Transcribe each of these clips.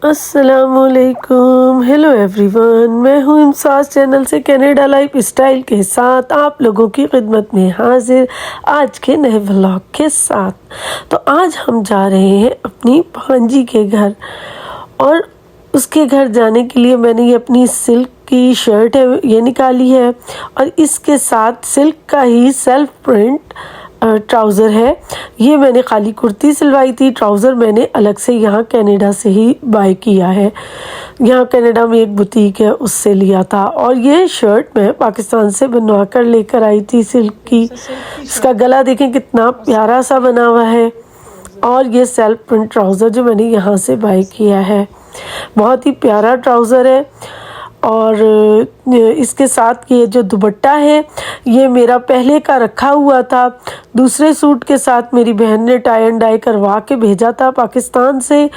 अस्सलामुअलैकुम, hello everyone. मैं हूँ इम्साज चैनल से कनाडा लाइफ स्टाइल के साथ आप लोगों की खिदमत में हाजिर आज के नए व्लॉग के साथ। तो आज हम जा रहे हैं अपनी भांजी के घर, और उसके घर जाने के लिए मैंने ये अपनी सिल्क की शर्ट है ये निकाली है, और इसके साथ सिल्क का ही सेल्फ प्रिंट ट्राउज़र है। ये मैंने खाली कुर्ती सिलवाई थी, ट्राउज़र मैंने अलग से यहाँ कनाडा से ही बाय किया है। यहाँ कनाडा में एक बुटीक है, उससे लिया था। और ये शर्ट मैं पाकिस्तान से बनवा कर लेकर आई थी सिल्क की। इसका गला देखें कितना प्यारा सा बना हुआ है, और ये सेल्फ प्रिंट ट्राउज़र जो मैंने यहाँ से बाय किया है, बहुत ही प्यारा ट्राउज़र है। और इसके साथ ये जो दुपट्टा है ये मेरा पहले का रखा हुआ था, दूसरे सूट के साथ मेरी बहन ने टाई एंड डाई करवा के भेजा था पाकिस्तान से,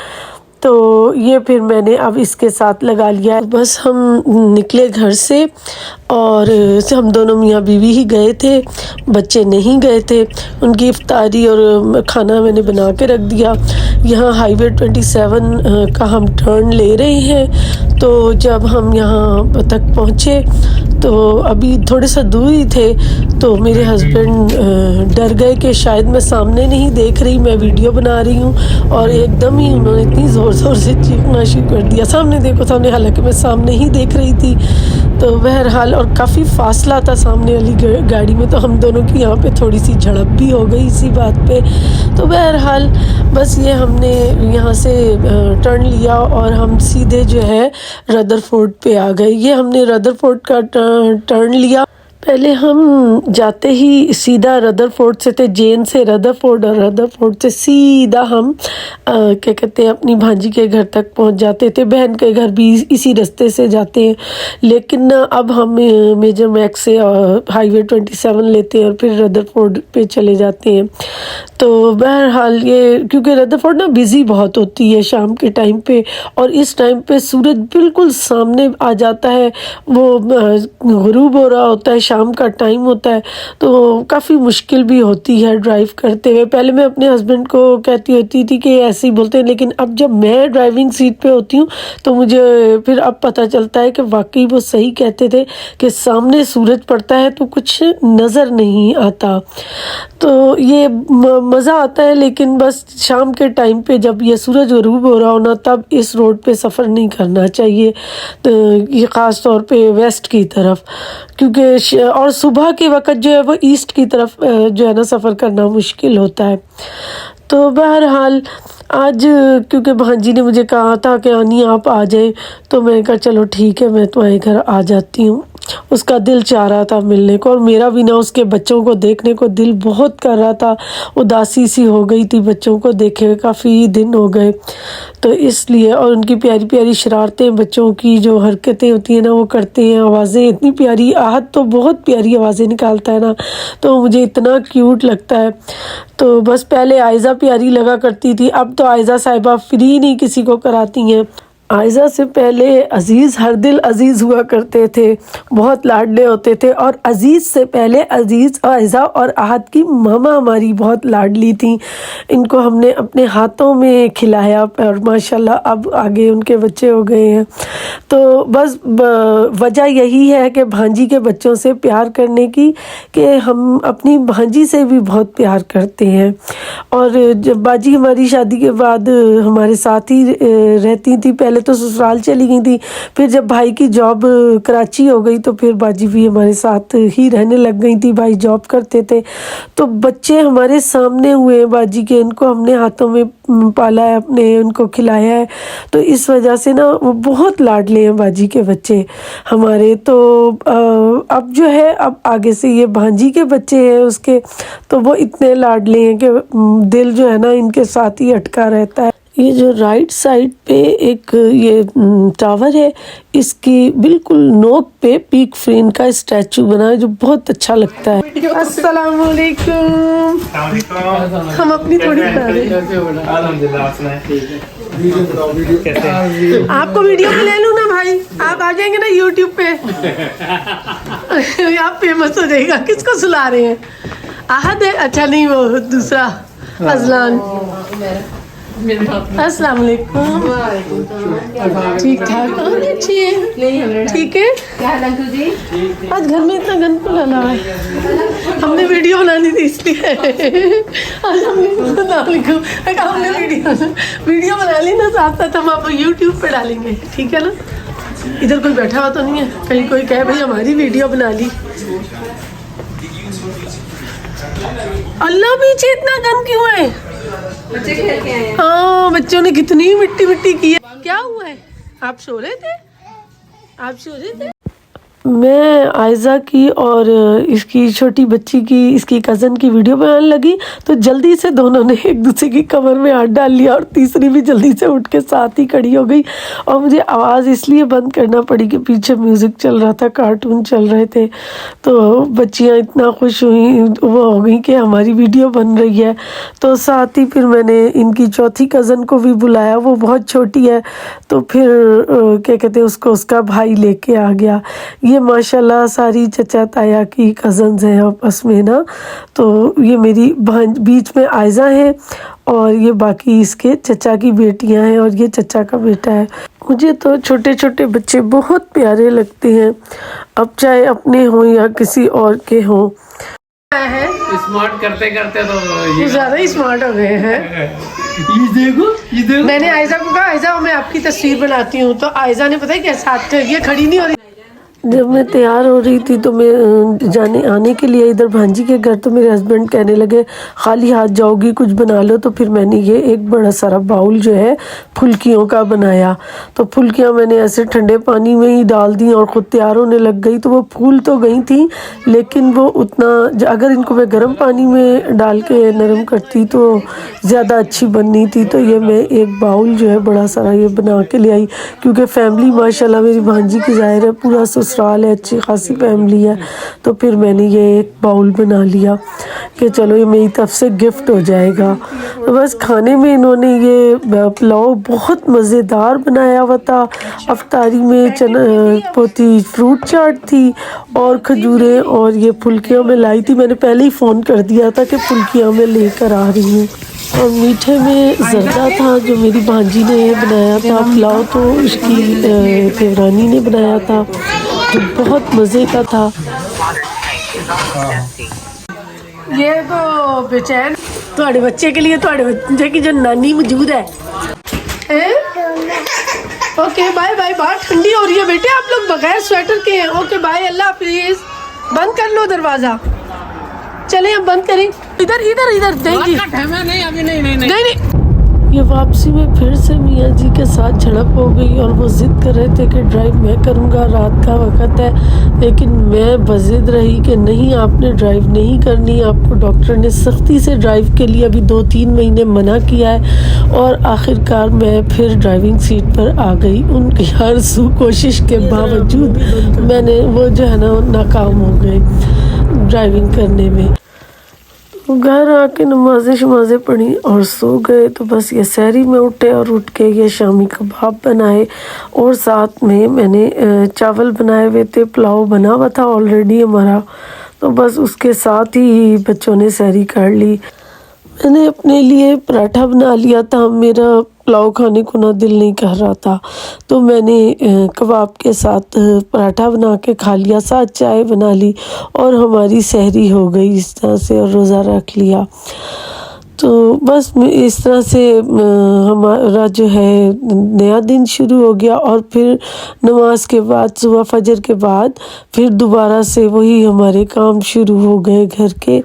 तो ये फिर मैंने अब इसके साथ लगा लिया। बस हम निकले घर से, और हम दोनों मियाँ बीवी ही गए थे, बच्चे नहीं गए थे। उनकी इफ्तारी और खाना मैंने बना के रख दिया। यहाँ हाईवे 27 का हम टर्न ले रहे हैं। तो जब हम यहाँ तक पहुँचे तो अभी थोड़े सा दूर ही थे, तो मेरे हस्बैंड डर गए कि शायद मैं सामने नहीं देख रही, मैं वीडियो बना रही हूँ, और एकदम ही उन्होंने इतनी ज़ोर ज़ोर से चीखना शुरू कर दिया, सामने देखो सामने, हालांकि मैं सामने ही देख रही थी। तो बहरहाल, और काफ़ी फासला था सामने वाली गाड़ी में, तो हम दोनों की यहाँ पे थोड़ी सी झड़प भी हो गई इसी बात पे। तो बहरहाल बस ये हमने यहाँ से टर्न लिया और हम सीधे जो है रदरफोर्ड पे आ गए। ये हमने रदरफोर्ड का टर्न लिया। पहले हम जाते ही सीधा रदरफोर्ड से थे, जेन से रदरफोर्ड, और रदरफोर्ड से सीधा हम क्या कहते हैं अपनी भांजी के घर तक पहुंच जाते थे। बहन के घर भी इसी रास्ते से जाते हैं, लेकिन अब हम मेजर मैक्स से हाईवे 27 लेते हैं और फिर रदरफोर्ड पे चले जाते हैं। तो बहरहाल ये क्योंकि रदरफोर्ड ना बिज़ी बहुत होती है शाम के टाइम पे, और इस टाइम पे सूरज बिल्कुल सामने आ जाता है, वो गुरूब हो रहा होता है, शाम का टाइम होता है, तो काफ़ी मुश्किल भी होती है ड्राइव करते हुए। पहले मैं अपने हस्बैंड को कहती होती थी कि ऐसे ही बोलते हैं, लेकिन अब जब मैं ड्राइविंग सीट पे होती हूँ तो मुझे फिर अब पता चलता है कि वाकई वो सही कहते थे कि सामने सूरज पड़ता है तो कुछ नज़र नहीं आता। तो ये मज़ा आता है, लेकिन बस शाम के टाइम पे जब ये सूरज गुरूब हो रहा हो ना, तब इस रोड पे सफ़र नहीं करना चाहिए, तो ये ख़ास तौर पे वेस्ट की तरफ, क्योंकि और सुबह के वक्त जो है वो ईस्ट की तरफ जो है ना सफ़र करना मुश्किल होता है। तो बहरहाल आज क्योंकि भांजी ने मुझे कहा था कि आनी आप आ जाए, तो मैंने कहा चलो ठीक है, मैं तुम्हारे घर आ जाती हूँ। उसका दिल चाह रहा था मिलने को, और मेरा भी ना उसके बच्चों को देखने को दिल बहुत कर रहा था। उदासी सी हो गई थी, बच्चों को देखे हुए काफ़ी दिन हो गए, तो इसलिए। और उनकी प्यारी प्यारी शरारतें, बच्चों की जो हरकतें होती हैं ना वो करते हैं, आवाज़ें इतनी प्यारी, आहत तो बहुत प्यारी आवाज़ें निकालता है ना, तो मुझे इतना क्यूट लगता है। तो बस पहले आयज़ा प्यारी लगा करती थी, अब तो आयज़ा साहिबा फ्री नहीं किसी को कराती हैं। आयज़ा से पहले अज़ीज़ हर दिल अज़ीज़ हुआ करते थे, बहुत लाडले होते थे, और अज़ीज़ से पहले अज़ीज़, आयज़ा और आहद की मामा हमारी बहुत लाडली थी। इनको हमने अपने हाथों में खिलाया, और माशाल्लाह अब आगे उनके बच्चे हो गए हैं। तो बस वजह यही है कि भांजी के बच्चों से प्यार करने की, कि हम अपनी भांजी से भी बहुत प्यार करते हैं। और जब बाजी हमारी शादी के बाद हमारे साथ ही रहती थी, पहले तो ससुराल चली गई थी, फिर जब भाई की जॉब कराची हो गई तो फिर बाजी भी हमारे साथ ही रहने लग गई थी। भाई जॉब करते थे, तो बच्चे हमारे सामने हुए बाजी के, इनको हमने हाथों में पाला है अपने, उनको खिलाया है, तो इस वजह से ना वो बहुत लाडले हैं बाजी के बच्चे हमारे। तो अब जो है, अब आगे से ये भांजी के बच्चे हैं उसके, तो वो इतने लाडले हैं कि दिल जो है ना इनके साथ ही अटका रहता है। ये जो राइट साइड पे एक ये टावर है, इसकी बिल्कुल नोक पे पीक फ्रेन का स्टैचू बना है जो बहुत अच्छा लगता है। अस्सलाम वालेकुम। हम अपनी थोड़ी बना रहे हैं। आपको वीडियो में ले लूँ ना भाई, आप आ जाएंगे ना यूट्यूब पे, आप फेमस हो जाएगा। किसको सुला रहे हैं? आहद है? अच्छा नहीं, वो दूसरा अजलान। अस्सलाम वालेकुम। ठीक ठाक, अच्छी है, ठीक है। आज घर में इतना गंद फैला है, हमने वीडियो बनानी थी इसलिए आज हमने वीडियो बना ली ना, साथ साथ हम आप यूट्यूब पे डालेंगे, ठीक है ना। इधर कोई बैठा हुआ तो नहीं है, कहीं कोई कहे भाई हमारी वीडियो बना ली। अल्लाह पीछे इतना गंद क्यों है? बच्चे खेल के आए हैं। हाँ, बच्चों ने कितनी मिट्टी मिट्टी की है। क्या हुआ है? आप सो रहे थे? आप सो रहे थे? मैं आयज़ा की और इसकी छोटी बच्ची की, इसकी कज़न की वीडियो बनाने लगी तो जल्दी से दोनों ने एक दूसरे की कमर में हाथ डाल लिया और तीसरी भी जल्दी से उठ के साथ ही खड़ी हो गई। और मुझे आवाज़ इसलिए बंद करना पड़ी कि पीछे म्यूज़िक चल रहा था, कार्टून चल रहे थे। तो बच्चियां इतना खुश हुई, वो हो गई कि हमारी वीडियो बन रही है। तो साथ ही फिर मैंने इनकी चौथी कज़न को भी बुलाया, वो बहुत छोटी है। तो फिर क्या कहते हैं उसको, उसका भाई लेके आ गया। ये माशाल्लाह सारी चचा ताया की कज़न्स हैं आपस में ना। तो ये मेरी बीच में आयज़ा है और ये बाकी इसके चचा की बेटियां हैं और ये चचा का बेटा है। मुझे तो छोटे छोटे बच्चे बहुत प्यारे लगते हैं, अब चाहे अपने हों या किसी और के हों। स्मार्ट करते करते तो ये ज़्यादा ही स्मार्ट हो गए हैं। ये देखो मैंने आयज़ा को कहा, आयज़ा मैं आपकी तस्वीर बनाती हूँ, तो आयज़ा ने पता है क्या, साथ ये खड़ी नहीं हो रही। जब मैं तैयार हो रही थी तो मैं आने के लिए इधर भांजी के घर, तो मेरे हस्बैंड कहने लगे खाली हाथ जाओगी, कुछ बना लो। तो फिर मैंने ये एक बड़ा सारा बाउल जो है फुल्कियों का बनाया। तो फुल्कियाँ मैंने ऐसे ठंडे पानी में ही डाल दी और ख़ुद तैयार होने लग गई। तो वो फूल तो गई थी, लेकिन वो उतना, अगर इनको मैं गर्म पानी में डाल के नरम करती तो ज़्यादा अच्छी बननी थी। तो ये मैं एक बाउल जो है बड़ा सारा ये बना के ले आई, क्योंकि फैमिली माशाल्लाह मेरी भांजी की ज़ाहिर है पूरा ससुराल है, अच्छी खासी फैमिली है। तो फिर मैंने ये एक बाउल बना लिया कि चलो ये मेरी तरफ से गिफ्ट हो जाएगा। तो बस खाने में इन्होंने ये पुलाव बहुत मज़ेदार बनाया हुआ था। अफ्तारी में चना पोती फ्रूट चाट थी और खजूरें, और ये फुल्कियाँ मैं लाई थी। मैंने पहले ही फ़ोन कर दिया था कि फुल्कियाँ मैं लेकर आ रही हूँ। और मीठे में ज़र्दा था जो मेरी भांजी ने बनाया था। पुलाव तो उसकी देवरानी ने बनाया था जो बहुत मज़े का था। ये तो बेचैन थोड़े बच्चे के लिए, थोड़े बच्चे की जो नानी मौजूद है। ओके बाय बाय, बाहर ठंडी हो रही है बेटे, आप लोग बगैर स्वेटर के हैं। ओके बाय, अल्लाह हाफिज़। बंद कर लो दरवाज़ा, चलें अब बंद करें। इधर इधर इधर नहीं। ये वापसी में फिर से मियाँ जी के साथ झड़प हो गई और वो ज़िद कर रहे थे कि ड्राइव मैं करूँगा, रात का वक्त है। लेकिन मैं बज़िद रही कि नहीं, आपने ड्राइव नहीं करनी, आपको डॉक्टर ने सख्ती से ड्राइव के लिए अभी 2-3 महीने मना किया है। और आखिरकार मैं फिर ड्राइविंग सीट पर आ गई। उनकी हर सू कोशिश के बावजूद मैंने वो जो है ना नाकाम हो गए ड्राइविंग करने में। घर आके नमाज़ें पढ़ी और सो गए। तो बस ये सहरी में उठे और उठ के ये शामी कबाब बनाए और साथ में मैंने चावल बनाए हुए थे, पुलाव बना हुआ था ऑलरेडी हमारा। तो बस उसके साथ ही बच्चों ने सहरी कर ली। मैंने अपने लिए पराठा बना लिया था, मेरा पुलाव खाने को ना दिल नहीं कर रहा था। तो मैंने कबाब के साथ पराठा बना के खा लिया, साथ चाय बना ली और हमारी सहरी हो गई इस तरह से, और रोज़ा रख लिया। तो बस इस तरह से हमारा जो है नया दिन शुरू हो गया। और फिर नमाज के बाद, सुबह फजर के बाद फिर दोबारा से वही हमारे काम शुरू हो गए घर के।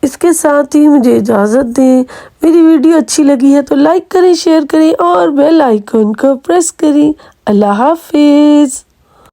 इसके साथ ही मुझे इजाज़त दें। मेरी वीडियो अच्छी लगी है तो लाइक करें, शेयर करें और बेल आइकन को प्रेस करें। अल्लाह हाफिज़।